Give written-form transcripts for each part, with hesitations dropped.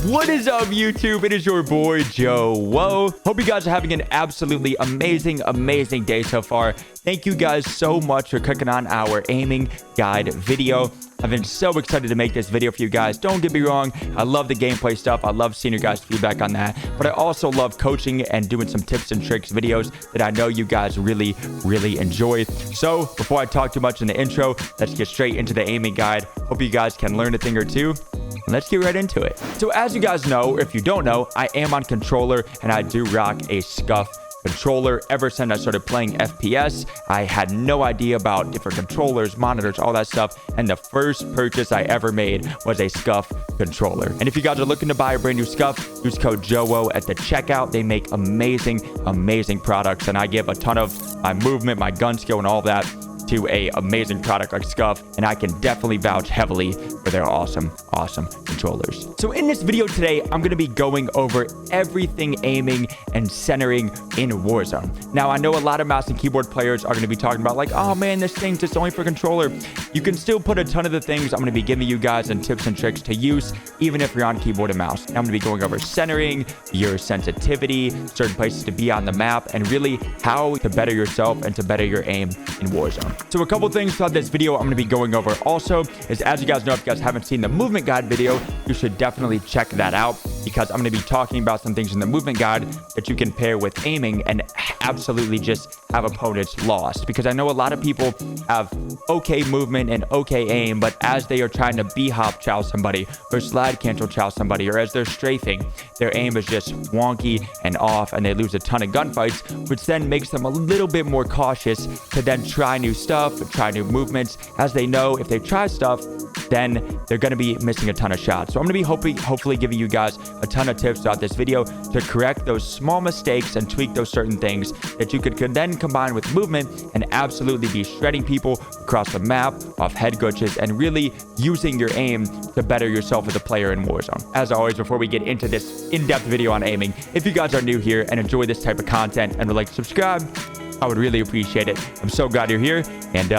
What is up, YouTube? It is your boy JoeWo. Hope you guys are having an absolutely amazing day so far. Thank you guys so much for clicking on our aiming guide video. I've been so excited to make this video for you guys. Don't get me wrong, I love the gameplay stuff. I love seeing your guys' feedback on that. But I also love coaching and doing some tips and tricks videos that I know you guys really enjoy. So before I talk too much in the intro, let's get straight into the aiming guide. Hope you guys can learn a thing or two. Let's get right into it. So as you guys know, or if you don't know, I am on controller and I do rock a Scuf controller. Ever since I started playing FPS, I had no idea about different controllers, monitors, all that stuff. And the first purchase I ever made was a Scuf controller. And if you guys are looking to buy a brand new Scuf, use code JoeWo at the checkout. They make amazing products. And I give a ton of my movement, my gun skill, and all that to a amazing product like Scuf, and I can definitely vouch heavily for their awesome controllers. So in this video today, I'm going to be going over everything aiming and centering in Warzone. Now, I know a lot of mouse and keyboard players are going to be talking about like, oh man, this thing's just only for controller. You can still put a ton of the things I'm going to be giving you guys and tips and tricks to use, even if you're on keyboard and mouse. And I'm going to be going over centering, your sensitivity, certain places to be on the map, and really how to better yourself and to better your aim in Warzone. So a couple things throughout this video I'm going to be going over also is, as you guys know, if you guys haven't seen the movement guide video, you should definitely check that out, because I'm going to be talking about some things in the movement guide that you can pair with aiming and absolutely just have opponents lost. Because I know a lot of people have okay movement and okay aim, but as they are trying to b-hop chow somebody or slide cancel chow somebody, or as they're strafing, their aim is just wonky and off, and they lose a ton of gunfights, which then makes them a little bit more cautious to then try new stuff, try new movements, as they know if they try stuff, then they're going to be missing a ton of shots. So I'm going to be hopefully giving you guys a ton of tips throughout this video to correct those small mistakes and tweak those certain things that you could then combine with movement and absolutely be shredding people across the map off head glitches and really using your aim to better yourself as a player in Warzone. As always, before we get into this in-depth video on aiming, if you guys are new here and enjoy this type of content and would like to subscribe, I would really appreciate it. I'm so glad you're here, and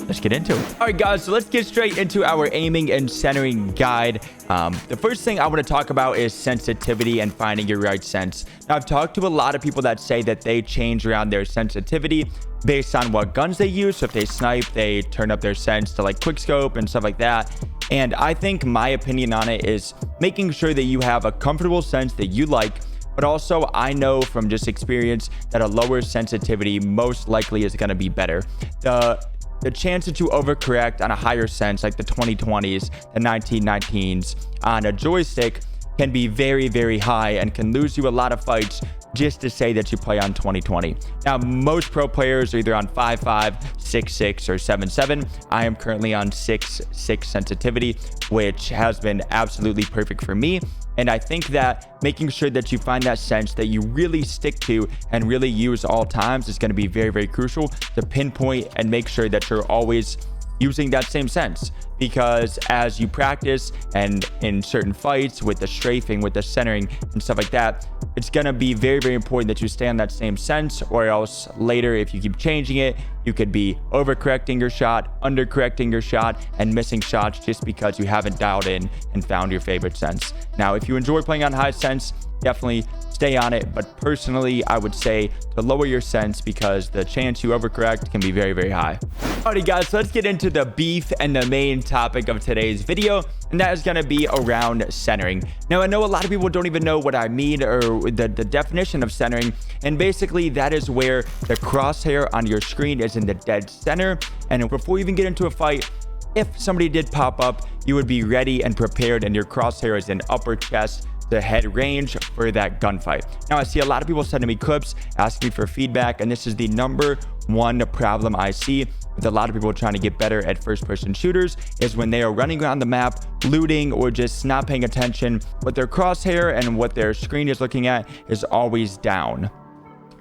let's get into it. All right, guys, so let's get straight into our aiming and centering guide. The first thing I want to talk about is sensitivity and finding your right sense. Now, I've talked to a lot of people that say that they change around their sensitivity based on what guns they use. So if they snipe, they turn up their sense to like quick scope and stuff like that. And I think my opinion on it is making sure that you have a comfortable sense that you like. But also, I know from just experience that a lower sensitivity most likely is going to be better. The chance that you overcorrect on a higher sense, like the 2020s, the 1919s, on a joystick can be very high and can lose you a lot of fights just to say that you play on 2020. Now, most pro players are either on 5.5, 6.6, or 7.7. I am currently on 6.6 sensitivity, which has been absolutely perfect for me. And I think that making sure that you find that sense that you really stick to and really use all times is going to be very crucial to pinpoint and make sure that you're always using that same sense. Because as you practice and in certain fights with the strafing, with the centering and stuff like that, it's going to be very important that you stay on that same sense, or else later, if you keep changing it, you could be overcorrecting your shot, undercorrecting your shot, and missing shots just because you haven't dialed in and found your favorite sense. Now, if you enjoy playing on high sense, definitely stay on it, but personally I would say to lower your sense, because the chance you overcorrect can be very high. Alrighty, guys, so let's get into the beef and the main topic of today's video, and that is going to be around centering. Now, I know a lot of people don't even know what I mean, or the definition of centering, and basically that is where the crosshair on your screen is in the dead center. And before you even get into a fight, if somebody did pop up, you would be ready and prepared, and your crosshair is in upper chest to head range for that gunfight. Now, I see a lot of people sending me clips asking me for feedback, and this is the number one problem I see with a lot of people trying to get better at first-person shooters, is when they are running around the map, looting, or just not paying attention, what their crosshair and what their screen is looking at is always down.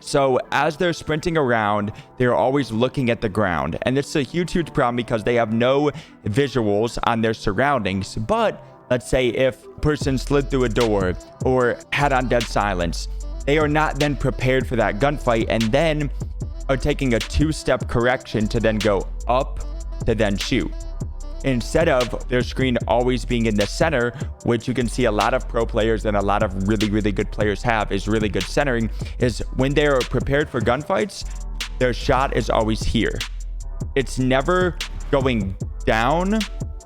So as they're sprinting around, they're always looking at the ground. And it's a huge problem because they have no visuals on their surroundings. But let's say if a person slid through a door or had on dead silence, they are not then prepared for that gunfight. And then are taking a 2-step correction to then go up to then shoot. Instead of their screen always being in the center, which you can see a lot of pro players and a lot of really, really good players have, is really good centering, is when they're prepared for gunfights, their shot is always here. It's never going down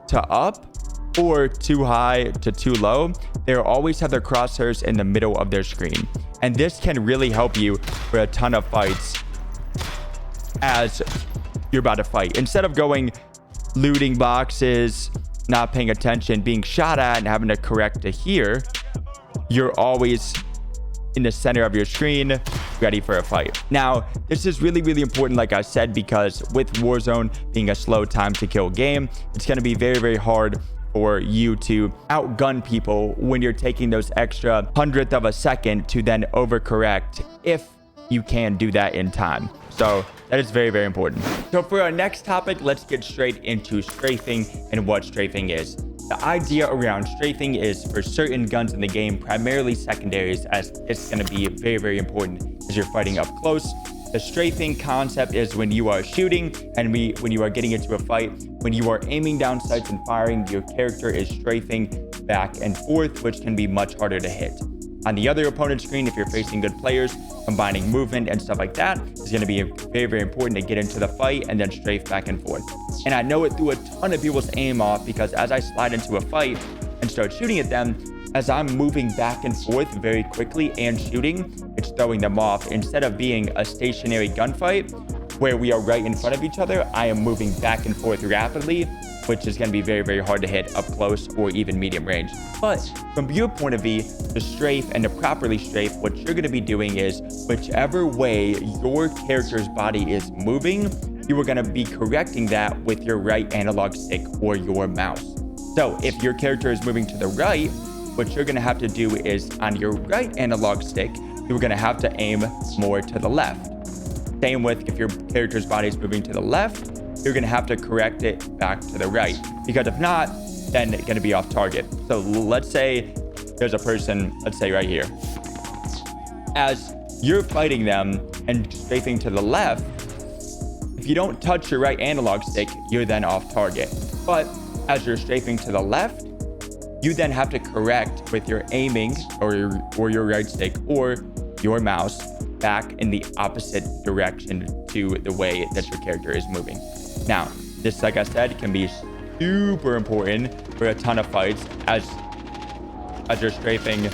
to up or too high to too low. They always have their crosshairs in the middle of their screen. And this can really help you for a ton of fights as you're about to fight. Instead of going looting boxes, not paying attention, being shot at, and having to correct to here, you're always in the center of your screen, ready for a fight. Now, this is really, really important, like I said, because with Warzone being a slow time to kill game, it's going to be very, very hard for you to outgun people when you're taking those extra 100th of a second to then overcorrect, if you can do that in time. So that is very, very important. So for our next topic, let's get straight into strafing and what strafing is. The idea around strafing is for certain guns in the game, primarily secondaries, as it's going to be very, very important as you're fighting up close. The strafing concept is when you are shooting and when you are getting into a fight, when you are aiming down sights and firing, your character is strafing back and forth, which can be much harder to hit. On the other opponent's screen, if you're facing good players, combining movement and stuff like that is going to be very, very important to get into the fight and then strafe back and forth. And I know it threw a ton of people's aim off, because as I slide into a fight and start shooting at them, as I'm moving back and forth very quickly and shooting, it's throwing them off. Instead of being a stationary gunfight where we are right in front of each other, I am moving back and forth rapidly, which is going to be very, very hard to hit up close or even medium range. But from your point of view, to strafe and to properly strafe, what you're going to be doing is whichever way your character's body is moving, you are going to be correcting that with your right analog stick or your mouse. So if your character is moving to the right, what you're going to have to do is on your right analog stick, you're going to have to aim more to the left. Same with if your character's body is moving to the left, you're going to have to correct it back to the right, because if not, then it's going to be off target. So let's say there's a person, let's say right here. As you're fighting them and strafing to the left, if you don't touch your right analog stick, you're then off target. But as you're strafing to the left, you then have to correct with your aiming or your right stick or your mouse back in the opposite direction to the way that your character is moving. Now, this, like I said, can be super important for a ton of fights as you're strafing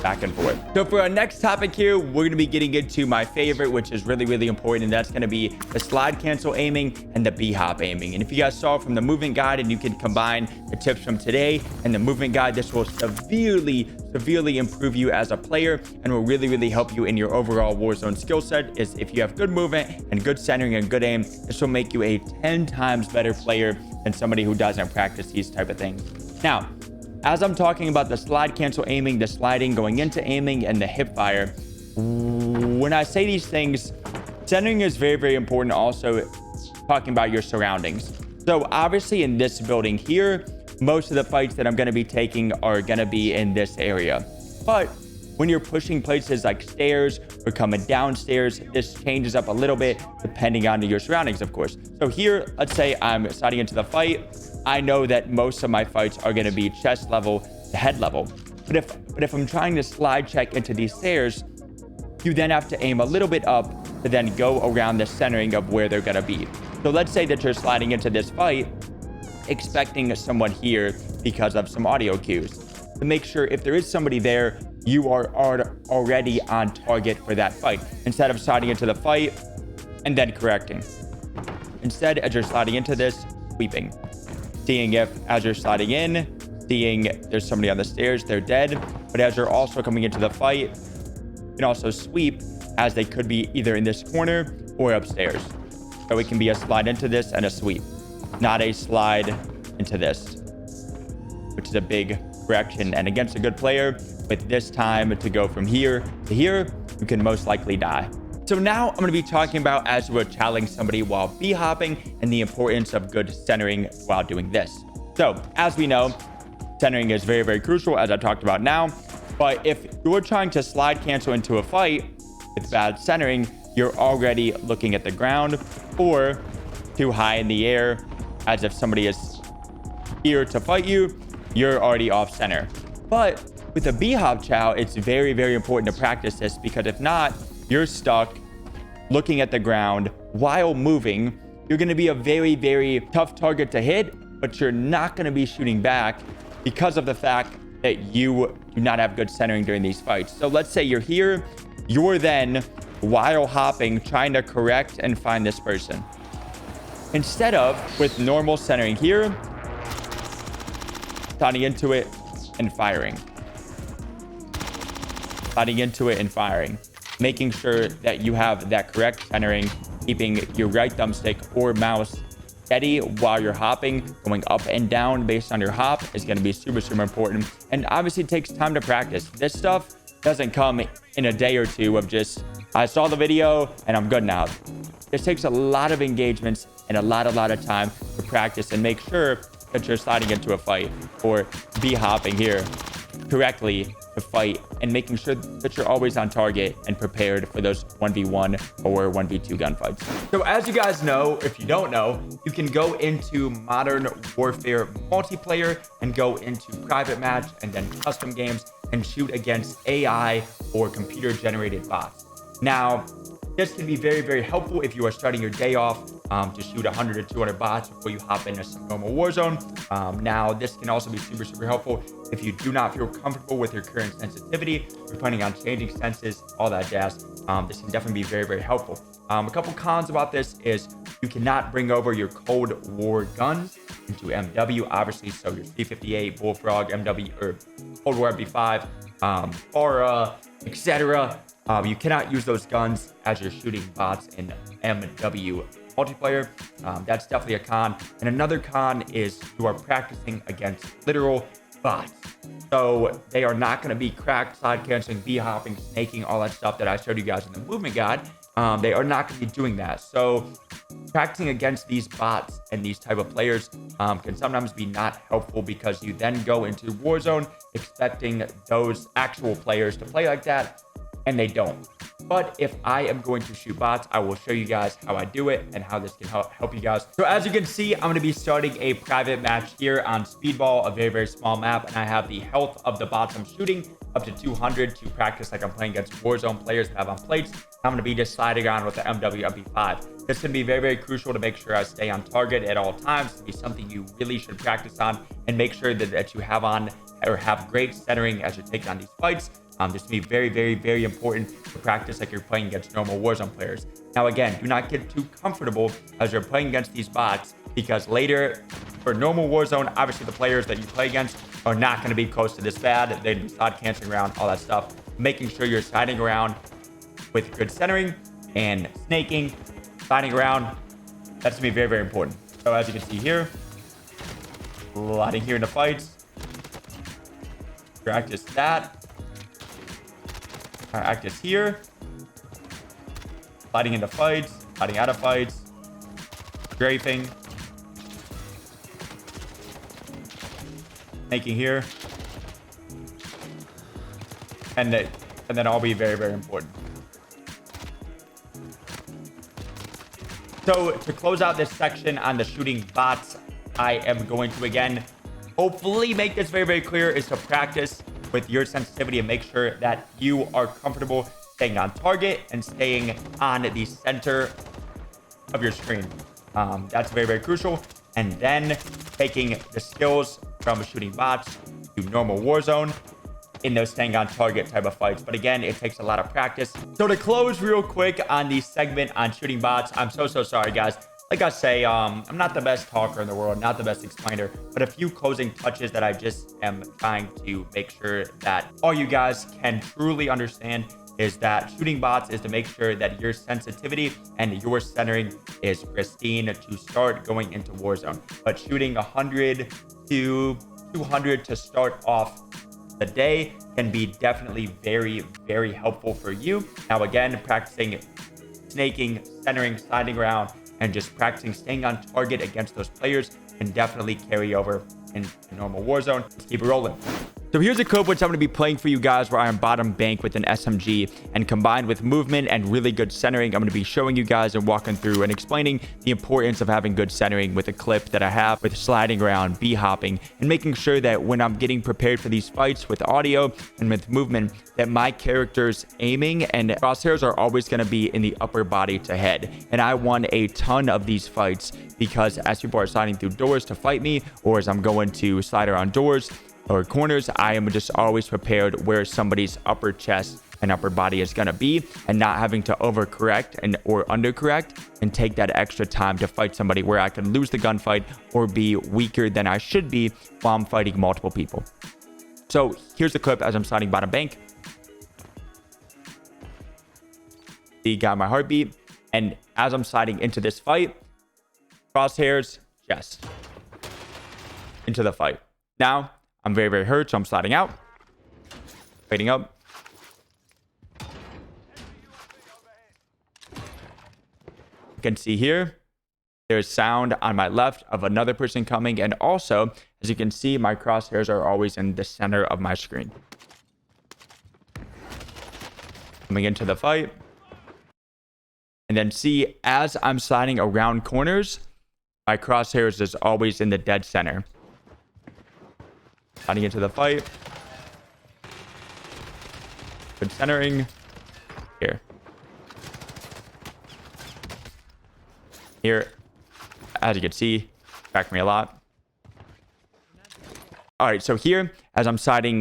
back and forth. So for our next topic here, we're going to be getting into my favorite, which is really, really important, and that's going to be the slide cancel aiming and the B-hop aiming. And if you guys saw from the movement guide, and you can combine the tips from today and the movement guide, this will severely improve you as a player and will really, really help you in your overall Warzone skill set. Is if you have good movement and good centering and good aim, this will make you a 10 times better player than somebody who doesn't practice these type of things. Now, as I'm talking about the slide cancel aiming, the sliding going into aiming, and the hip fire, when I say these things, centering is very, very important. Also talking about your surroundings. So obviously in this building here, most of the fights that I'm going to be taking are going to be in this area. But when you're pushing places like stairs or coming downstairs, this changes up a little bit depending on your surroundings, of course. So here, let's say I'm sliding into the fight. I know that most of my fights are going to be chest level to head level. But if I'm trying to slide check into these stairs, you then have to aim a little bit up to then go around the centering of where they're going to be. So let's say that you're sliding into this fight, expecting someone here because of some audio cues. To make sure if there is somebody there, you are already on target for that fight, instead of sliding into the fight and then correcting. Instead, as you're sliding into this, sweeping. Seeing if, as you're sliding in, seeing there's somebody on the stairs, they're dead. But as you're also coming into the fight, you can also sweep, as they could be either in this corner or upstairs. So it can be a slide into this and a sweep, not a slide into this, which is a big correction. And against a good player, with this time to go from here to here, you can most likely die. So now I'm going to be talking about as we're challenging somebody while B-hopping and the importance of good centering while doing this. So as we know, centering is very, very crucial, as I talked about now. But if you're trying to slide cancel into a fight with bad centering, you're already looking at the ground, or too high in the air, as if somebody is here to fight you, you're already off center. But with a B-hop chow, it's very, very important to practice this, because if not, you're stuck looking at the ground while moving. You're going to be a very, very tough target to hit, but you're not going to be shooting back because of the fact that you do not have good centering during these fights. So let's say you're here, you're then, while hopping, trying to correct and find this person. Instead of, with normal centering here, sliding into it and firing. Sliding into it and firing. Making sure that you have that correct centering, keeping your right thumbstick or mouse steady while you're hopping. Going up and down based on your hop is going to be super, super important. And obviously it takes time to practice. This stuff doesn't come in a day or two of just, I saw the video and I'm good now. This takes a lot of engagements and a lot of time to practice and make sure that you're sliding into a fight or be hopping here correctly to fight, and making sure that you're always on target and prepared for those 1v1 or 1v2 gunfights. So as you guys know, if you don't know, you can go into Modern Warfare multiplayer and go into private match and then custom games and shoot against AI or computer generated bots. Now, this can be very, very helpful if you are starting your day off to shoot 100 or 200 bots before you hop into some normal Warzone. Now, this can also be super, super helpful if you do not feel comfortable with your current sensitivity. You're planning on changing senses, all that jazz. This can definitely be very, very helpful. A couple cons about this is you cannot bring over your Cold War guns into MW, obviously. So your C58, Bullfrog, MW, or Cold War MP5, Aura, etc. You cannot use those guns as you're shooting bots in MW multiplayer. That's definitely a con. And another con is you are practicing against literal bots. So they are not going to be cracked, side canceling, B-hopping, snaking, all that stuff that I showed you guys in the movement guide. They are not going to be doing that. So practicing against these bots and these type of players can sometimes be not helpful, because you then go into Warzone expecting those actual players to play like that, and they don't. But if I am going to shoot bots, I will show you guys how I do it and how this can help you guys. So as you can see, I'm going to be starting a private match here on Speedball, a very, very small map. And I have the health of the bots I'm shooting up to 200 to practice like I'm playing against Warzone players that have on plates. I'm going to be just sliding around with the MW MP5. This can be very, very crucial to make sure I stay on target at all times. It'll be something you really should practice on and make sure that you have on or have great centering as you're taking on these fights. This will be very, very, very important to practice like you're playing against normal Warzone players. Now, again, do not get too comfortable as you're playing against these bots, because later, for normal Warzone, obviously the players that you play against are not going to be close to this bad. They'd be side canceling around, all that stuff. Making sure you're siding around with good centering and snaking, siding around, that's going to be very, very important. So as you can see here, sliding here in the fights, practice that. Practice here, sliding into fights, sliding out of fights, strafing, making here, and then all be very, very important. So to close out this section on the shooting bots, I am going to again hopefully make this very, very clear, is to practice with your sensitivity and make sure that you are comfortable staying on target and staying on the center of your screen. That's very, very crucial. And then taking the skills from shooting bots to normal Warzone in those staying on target type of fights. But again, it takes a lot of practice. So to close real quick on the segment on shooting bots, I'm so sorry, guys. Like I say, I'm not the best talker in the world, not the best explainer, but a few closing touches that I just am trying to make sure that all you guys can truly understand is that shooting bots is to make sure that your sensitivity and your centering is pristine to start going into Warzone. But shooting 100 to 200 to start off the day can be definitely very, very helpful for you. Now, again, practicing snaking, centering, sliding around, and just practicing staying on target against those players can definitely carry over into normal Warzone. Let's keep it rolling. So here's a clip which I'm going to be playing for you guys where I'm bottom bank with an SMG, and combined with movement and really good centering, I'm going to be showing you guys and walking through and explaining the importance of having good centering with a clip that I have with sliding around, B-hopping, and making sure that when I'm getting prepared for these fights with audio and with movement, that my character's aiming and crosshairs are always going to be in the upper body to head. And I won a ton of these fights because as people are sliding through doors to fight me, or as I'm going to slide around doors or corners, I am just always prepared where somebody's upper chest and upper body is going to be, and not having to overcorrect and or undercorrect and take that extra time to fight somebody where I can lose the gunfight or be weaker than I should be while I'm fighting multiple people. So here's the clip as I'm sliding bottom bank. See, got my heartbeat, and as I'm sliding into this fight, crosshairs, chest, into the fight. Now I'm very, very hurt, so I'm sliding out, waiting up. You can see here, there's sound on my left of another person coming, and also, as you can see, my crosshairs are always in the center of my screen. Coming into the fight. And then see, as I'm sliding around corners, my crosshairs is always in the dead center. Sliding into the fight. Good centering. Here. Here, as you can see, backed me a lot. All right, so here, as I'm sliding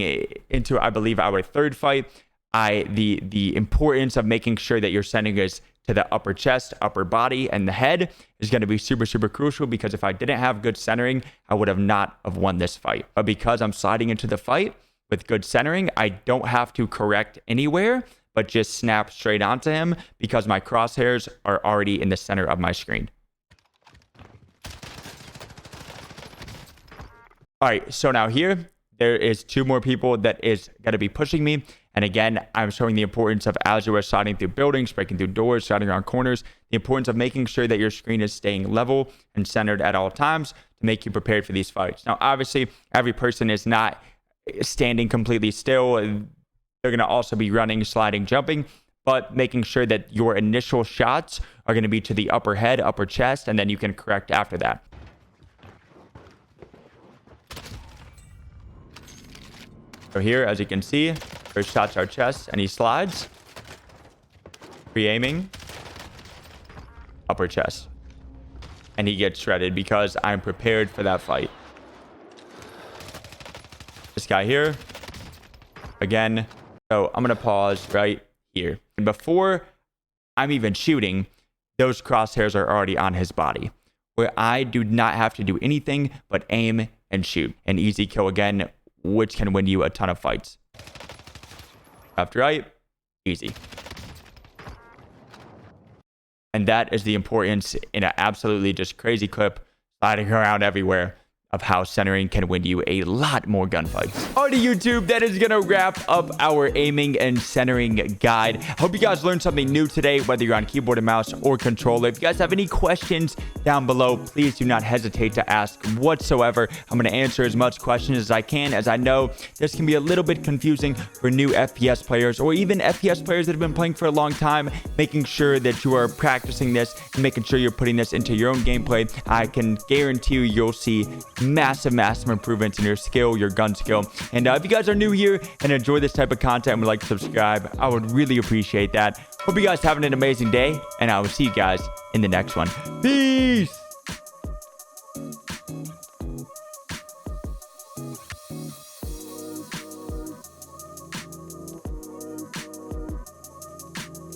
into, I believe, our third fight, the importance of making sure that your centering is to the upper chest, upper body, and the head is going to be super, super crucial, because if I didn't have good centering, I would have not have won this fight. But because I'm sliding into the fight with good centering, I don't have to correct anywhere, but just snap straight onto him because my crosshairs are already in the center of my screen. All right, so now here, there is two more people that is going to be pushing me. And again, I'm showing the importance of, as you are sliding through buildings, breaking through doors, sliding around corners, the importance of making sure that your screen is staying level and centered at all times to make you prepared for these fights. Now, obviously, every person is not standing completely still. They're going to also be running, sliding, jumping, but making sure that your initial shots are going to be to the upper head, upper chest, and then you can correct after that. So here, as you can see, first shots are chest, and he slides. Pre-aiming. Upper chest. And he gets shredded because I'm prepared for that fight. This guy here. Again. So I'm going to pause right here. And before I'm even shooting, those crosshairs are already on his body, where I do not have to do anything but aim and shoot. An easy kill again, which can win you a ton of fights. Left, right, easy. And that is the importance in an absolutely just crazy clip, sliding around everywhere, of how centering can win you a lot more gunfights. Alrighty, YouTube, that is gonna wrap up our aiming and centering guide. Hope you guys learned something new today, whether you're on keyboard and mouse or controller. If you guys have any questions down below, please do not hesitate to ask whatsoever. I'm gonna answer as much questions as I can, as I know this can be a little bit confusing for new FPS players, or even FPS players that have been playing for a long time, making sure that you are practicing this and making sure you're putting this into your own gameplay. I can guarantee you'll see massive improvements in your skill, your gun skill. And if you guys are new here and enjoy this type of content and would like to subscribe, I would really appreciate that. Hope you guys having an amazing day, and I will see you guys in the next one. Peace.